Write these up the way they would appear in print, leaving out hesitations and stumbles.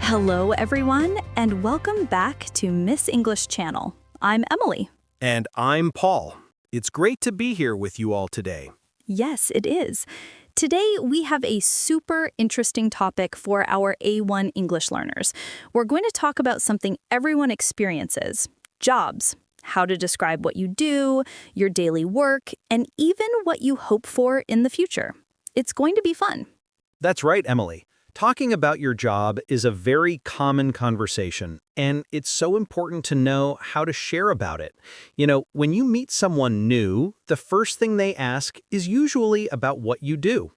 Hello, everyone, and welcome back to Miss English Channel. I'm Emily. And I'm Paul. It's great to be here with you all today. Yes, it is. Today, we have a super interesting topic for our A1 English learners. We're going to talk about something everyone experiences, jobs, how to describe what you do, your daily work, and even what you hope for in the future. It's going to be fun. That's right, Emily. Talking about your job is a very common conversation, and it's so important to know how to share about it. When you meet someone new, the first thing they ask is usually about what you do.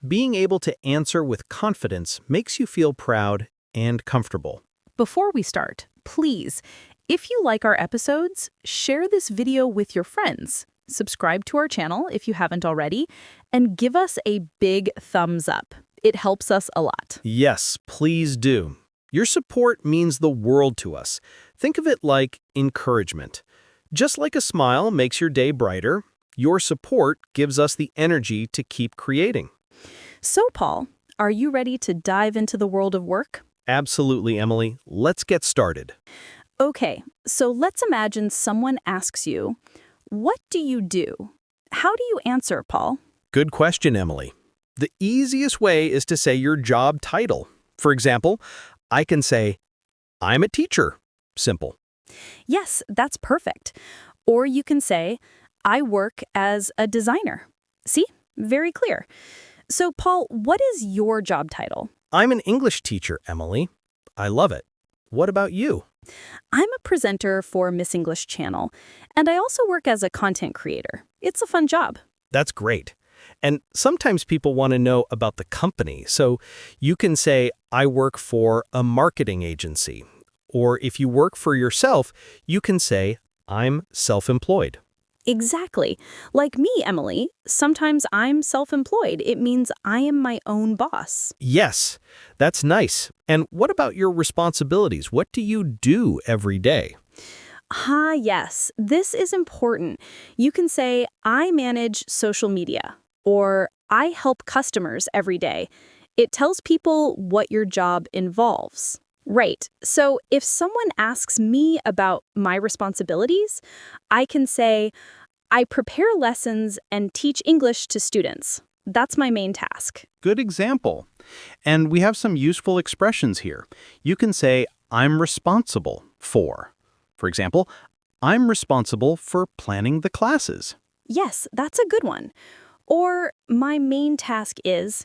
Being able to answer with confidence makes you feel proud and comfortable. Before we start, please, if you like our episodes, share this video with your friends. Subscribe to our channel if you haven't already, and give us a big thumbs up. It helps us a lot. Yes, please do. Your support means the world to us. Think of it like encouragement. Just like a smile makes your day brighter, your support gives us the energy to keep creating. So, Paul, are you ready to dive into the world of work? Absolutely, Emily. Let's get started. Okay, so let's imagine someone asks you, what do you do? How do you answer, Paul? Good question, Emily. The easiest way is to say your job title. For example, I can say, I'm a teacher. Simple. Yes, that's perfect. Or you can say, I work as a designer. See? Very clear. So, Paul, what is your job title? I'm an English teacher, Emily. I love it. What about you? I'm a presenter for Miss English Channel, and I also work as a content creator. It's a fun job. That's great. And sometimes people want to know about the company, so you can say, I work for a marketing agency. Or if you work for yourself, you can say, I'm self-employed. Exactly. Like me, Emily, sometimes I'm self-employed. It means I am my own boss. Yes, that's nice. And what about your responsibilities? What do you do every day? Yes, this is important. You can say, I manage social media, or I help customers every day. It tells people what your job involves. Right. So if someone asks me about my responsibilities, I can say, I prepare lessons and teach English to students. That's my main task. Good example. And we have some useful expressions here. You can say, I'm responsible for. For example, I'm responsible for planning the classes. Yes, that's a good one. Or my main task is,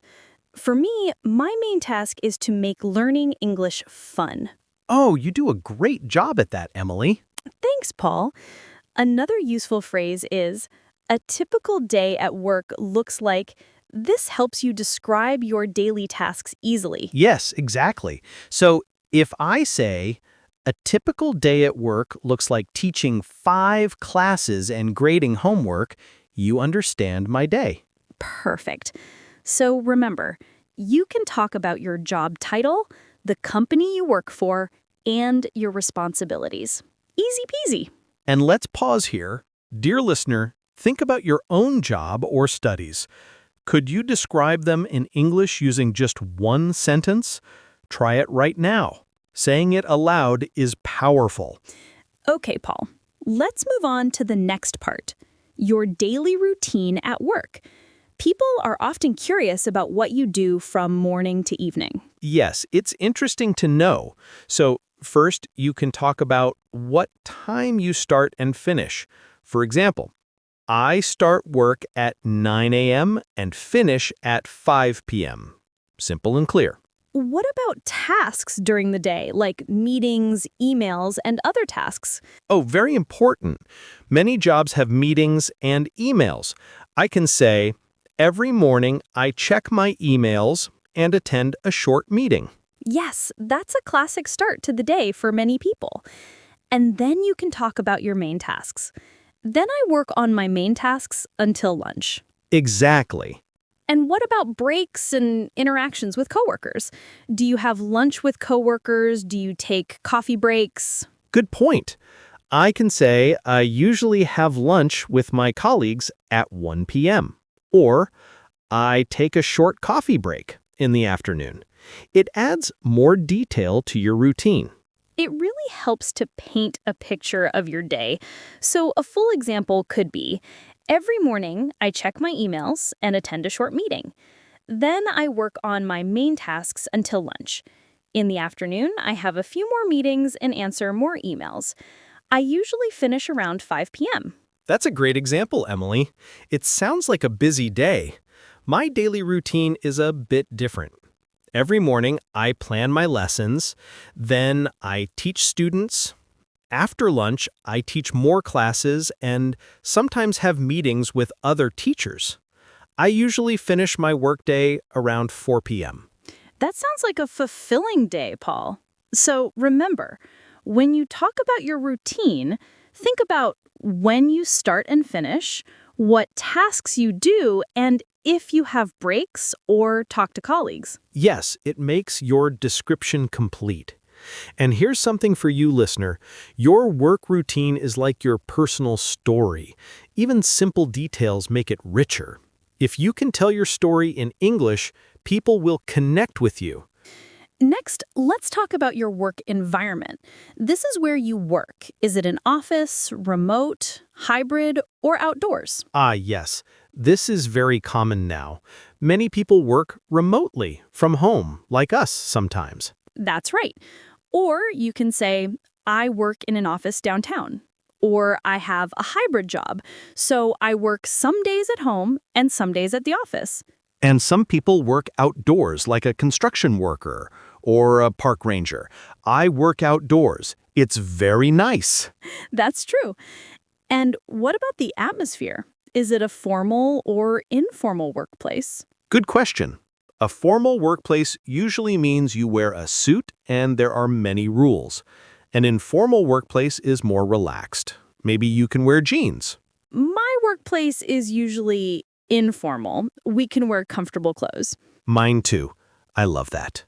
for me, my main task is to make learning English fun. Oh, you do a great job at that, Emily. Thanks, Paul. Another useful phrase is, a typical day at work looks like. This helps you describe your daily tasks easily. Yes, exactly. So if I say, a typical day at work looks like teaching 5 classes and grading homework, you understand my day. Perfect. So remember, you can talk about your job title, the company you work for, and your responsibilities. Easy peasy. And let's pause here. Dear listener, think about your own job or studies. Could you describe them in English using just one sentence? Try it right now. Saying it aloud is powerful. Okay, Paul, let's move on to the next part, your daily routine at work. People are often curious about what you do from morning to evening. Yes, it's interesting to know. So first, you can talk about what time you start and finish. For example, I start work at 9 a.m. and finish at 5 p.m. Simple and clear. What about tasks during the day, like meetings, emails, and other tasks? Oh, very important. Many jobs have meetings and emails. I can say, every morning I check my emails and attend a short meeting. Yes, that's a classic start to the day for many people. And then you can talk about your main tasks. Then I work on my main tasks until lunch. Exactly. And what about breaks and interactions with coworkers? Do you have lunch with coworkers? Do you take coffee breaks? Good point. I can say I usually have lunch with my colleagues at 1 p.m. Or I take a short coffee break in the afternoon. It adds more detail to your routine. It really helps to paint a picture of your day. So a full example could be, every morning I check my emails and attend a short meeting. Then I work on my main tasks until lunch. In the afternoon, I have a few more meetings and answer more emails. I usually finish around 5 p.m. That's a great example, Emily. It sounds like a busy day. My daily routine is a bit different. Every morning, I plan my lessons, then I teach students. After lunch, I teach more classes and sometimes have meetings with other teachers. I usually finish my workday around 4 p.m. That sounds like a fulfilling day, Paul. So remember, when you talk about your routine, think about when you start and finish, what tasks you do, and if you have breaks or talk to colleagues. Yes, it makes your description complete. And here's something for you, listener. Your work routine is like your personal story. Even simple details make it richer. If you can tell your story in English, people will connect with you. Next, let's talk about your work environment. This is where you work. Is it an office, remote, hybrid, or outdoors? Ah, yes. This is very common now. Many people work remotely from home, like us sometimes. That's right. Or you can say, I work in an office downtown. Or I have a hybrid job, so I work some days at home and some days at the office. And some people work outdoors, like a construction worker or a park ranger. I work outdoors. It's very nice. That's true. And what about the atmosphere? Is it a formal or informal workplace? Good question. A formal workplace usually means you wear a suit and there are many rules. An informal workplace is more relaxed. Maybe you can wear jeans. My workplace is usually informal. We can wear comfortable clothes. Mine too. I love that.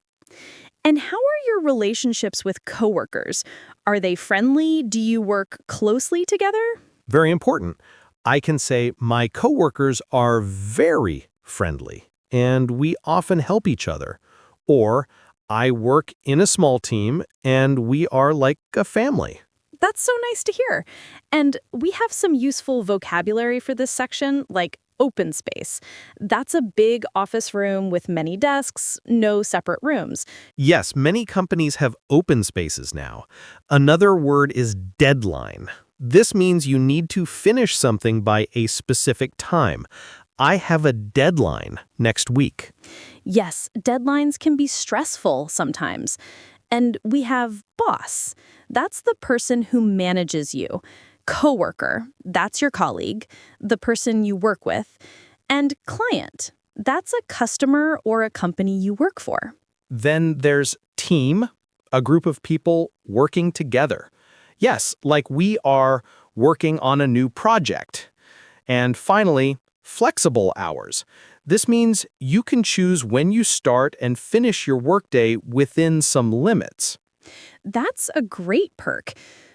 And how are your relationships with coworkers? Are they friendly? Do you work closely together? Very important. I can say my coworkers are very friendly, and we often help each other. Or I work in a small team, and we are like a family. That's so nice to hear. And we have some useful vocabulary for this section, like open space. That's a big office room with many desks, no separate rooms. Yes, many companies have open spaces now. Another word is deadline. This means you need to finish something by a specific time. I have a deadline next week. Yes, deadlines can be stressful sometimes. And we have boss. That's the person who manages you. Coworker, that's your colleague, the person you work with. And client, that's a customer or a company you work for. Then there's team, a group of people working together. Yes, like we are working on a new project. And finally, flexible hours. This means you can choose when you start and finish your workday within some limits. That's a great perk.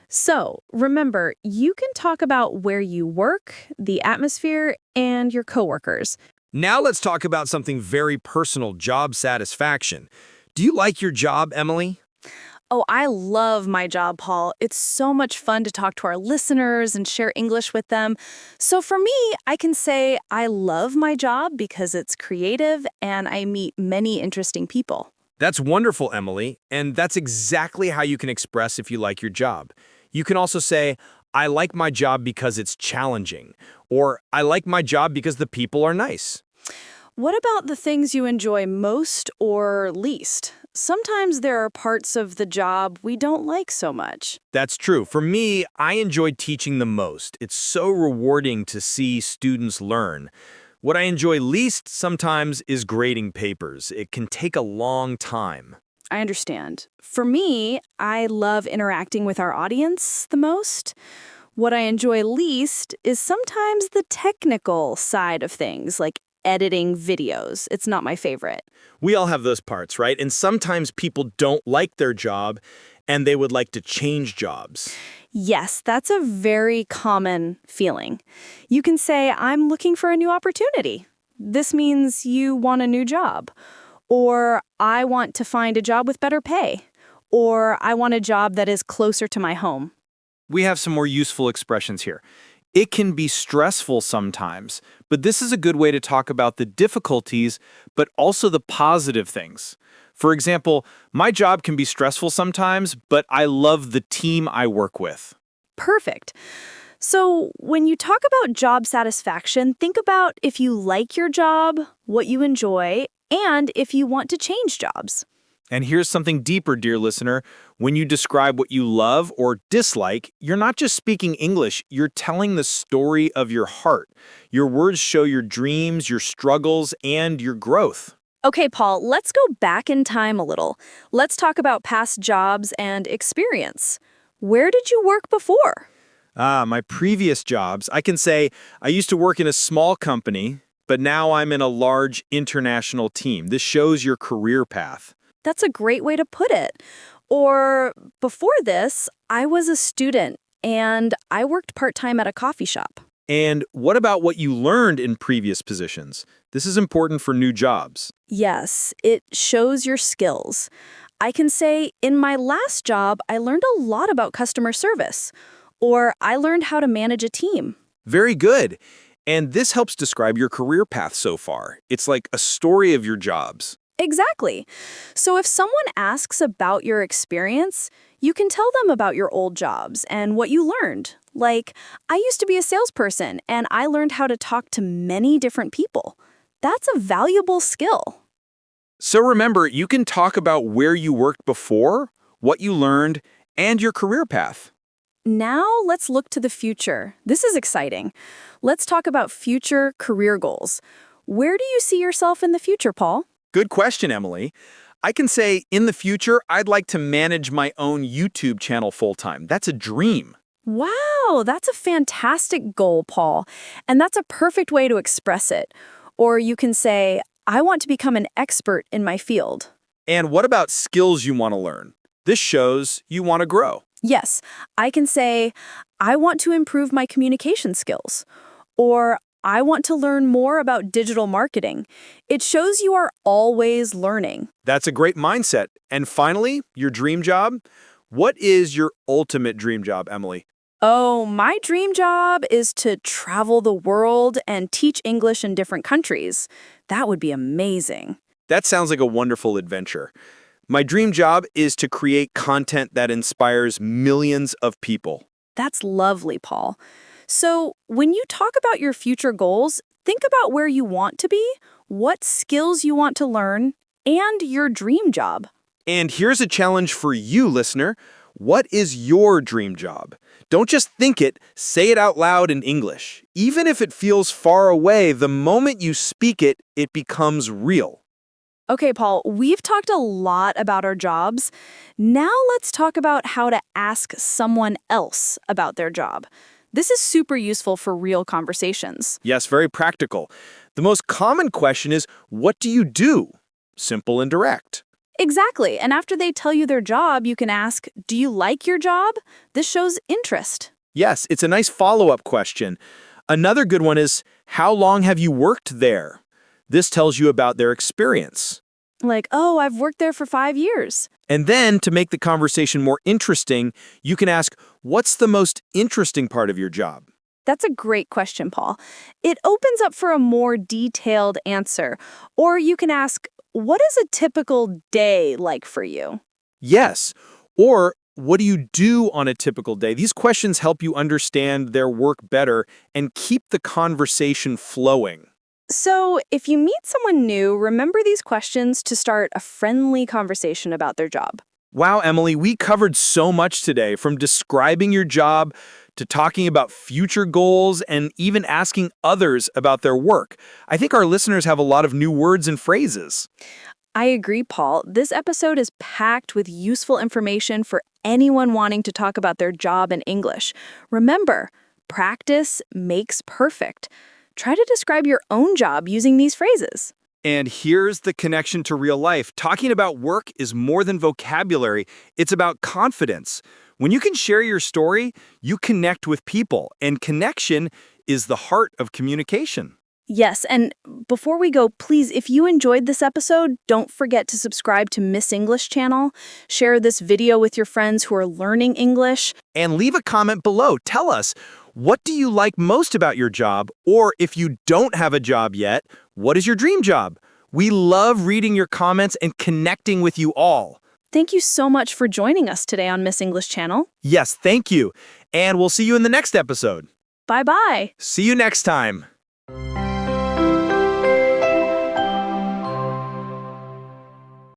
So remember, you can talk about where you work, the atmosphere, and your coworkers. Now let's talk about something very personal, job satisfaction. Do you like your job, Emily? Oh, I love my job, Paul. It's so much fun to talk to our listeners and share English with them. So for me, I can say I love my job because it's creative and I meet many interesting people. That's wonderful, Emily, and that's exactly how you can express if you like your job. You can also say, I like my job because it's challenging, or I like my job because the people are nice. What about the things you enjoy most or least? Sometimes there are parts of the job we don't like so much. That's true. For me, I enjoy teaching the most. It's so rewarding to see students learn. What I enjoy least sometimes is grading papers. It can take a long time. I understand. For me, I love interacting with our audience the most. What I enjoy least is sometimes the technical side of things, like editing videos. It's not my favorite. We all have those parts, right? And sometimes people don't like their job and they would like to change jobs. Yes, that's a very common feeling. You can say, I'm looking for a new opportunity. This means you want a new job. Or I want to find a job with better pay. Or I want a job that is closer to my home. We have some more useful expressions here. It can be stressful sometimes, but this is a good way to talk about the difficulties, but also the positive things. For example, my job can be stressful sometimes, but I love the team I work with. Perfect. So when you talk about job satisfaction, think about if you like your job, what you enjoy, and if you want to change jobs. And here's something deeper, dear listener. When you describe what you love or dislike, you're not just speaking English, you're telling the story of your heart. Your words show your dreams, your struggles, and your growth. Okay, Paul, let's go back in time a little. Let's talk about past jobs and experience. Where did you work before? My previous jobs, I can say I used to work in a small company, but now I'm in a large international team. This shows your career path. That's a great way to put it. Or before this, I was a student and I worked part-time at a coffee shop. And what about what you learned in previous positions? This is important for new jobs. Yes, it shows your skills. I can say in my last job, I learned a lot about customer service. Or I learned how to manage a team. Very good. And this helps describe your career path so far. It's like a story of your jobs. Exactly. So if someone asks about your experience, you can tell them about your old jobs and what you learned. Like, I used to be a salesperson and I learned how to talk to many different people. That's a valuable skill. So remember, you can talk about where you worked before, what you learned, and your career path. Now let's look to the future. This is exciting. Let's talk about future career goals. Where do you see yourself in the future, Paul? Good question, Emily. I can say in the future, I'd like to manage my own YouTube channel full-time. That's a dream. Wow, that's a fantastic goal, Paul. And that's a perfect way to express it. Or you can say, I want to become an expert in my field. And what about skills you want to learn? This shows you want to grow. Yes, I can say, I want to improve my communication skills. Or I want to learn more about digital marketing. It shows you are always learning. That's a great mindset. And finally, your dream job. What is your ultimate dream job, Emily? Oh, my dream job is to travel the world and teach English in different countries. That would be amazing. That sounds like a wonderful adventure. My dream job is to create content that inspires millions of people. That's lovely, Paul. So, when you talk about your future goals, think about where you want to be, what skills you want to learn, and your dream job. And here's a challenge for you, listener. What is your dream job? Don't just think it, say it out loud in English. Even if it feels far away, the moment you speak it, it becomes real. Okay, Paul, we've talked a lot about our jobs. Now let's talk about how to ask someone else about their job. This is super useful for real conversations. Yes, very practical. The most common question is, what do you do? Simple and direct. Exactly. And after they tell you their job, you can ask, do you like your job? This shows interest. Yes, it's a nice follow-up question. Another good one is, how long have you worked there? This tells you about their experience. Like, oh, I've worked there for 5 years. And then, to make the conversation more interesting, you can ask, what's the most interesting part of your job? That's a great question, Paul. It opens up for a more detailed answer. Or you can ask, what is a typical day like for you? Yes. Or, what do you do on a typical day? These questions help you understand their work better and keep the conversation flowing. So, if you meet someone new, remember these questions to start a friendly conversation about their job. Wow, Emily, we covered so much today, from describing your job to talking about future goals and even asking others about their work. I think our listeners have a lot of new words and phrases. I agree, Paul. This episode is packed with useful information for anyone wanting to talk about their job in English. Remember, practice makes perfect. Try to describe your own job using these phrases. And here's the connection to real life. Talking about work is more than vocabulary. It's about confidence. When you can share your story, you connect with people, and connection is the heart of communication. Yes, and before we go, please, if you enjoyed this episode, don't forget to subscribe to Miss English channel, share this video with your friends who are learning English. And leave a comment below. Tell us, what do you like most about your job? Or if you don't have a job yet, what is your dream job? We love reading your comments and connecting with you all. Thank you so much for joining us today on Miss English channel. Yes, thank you. And we'll see you in the next episode. Bye-bye. See you next time.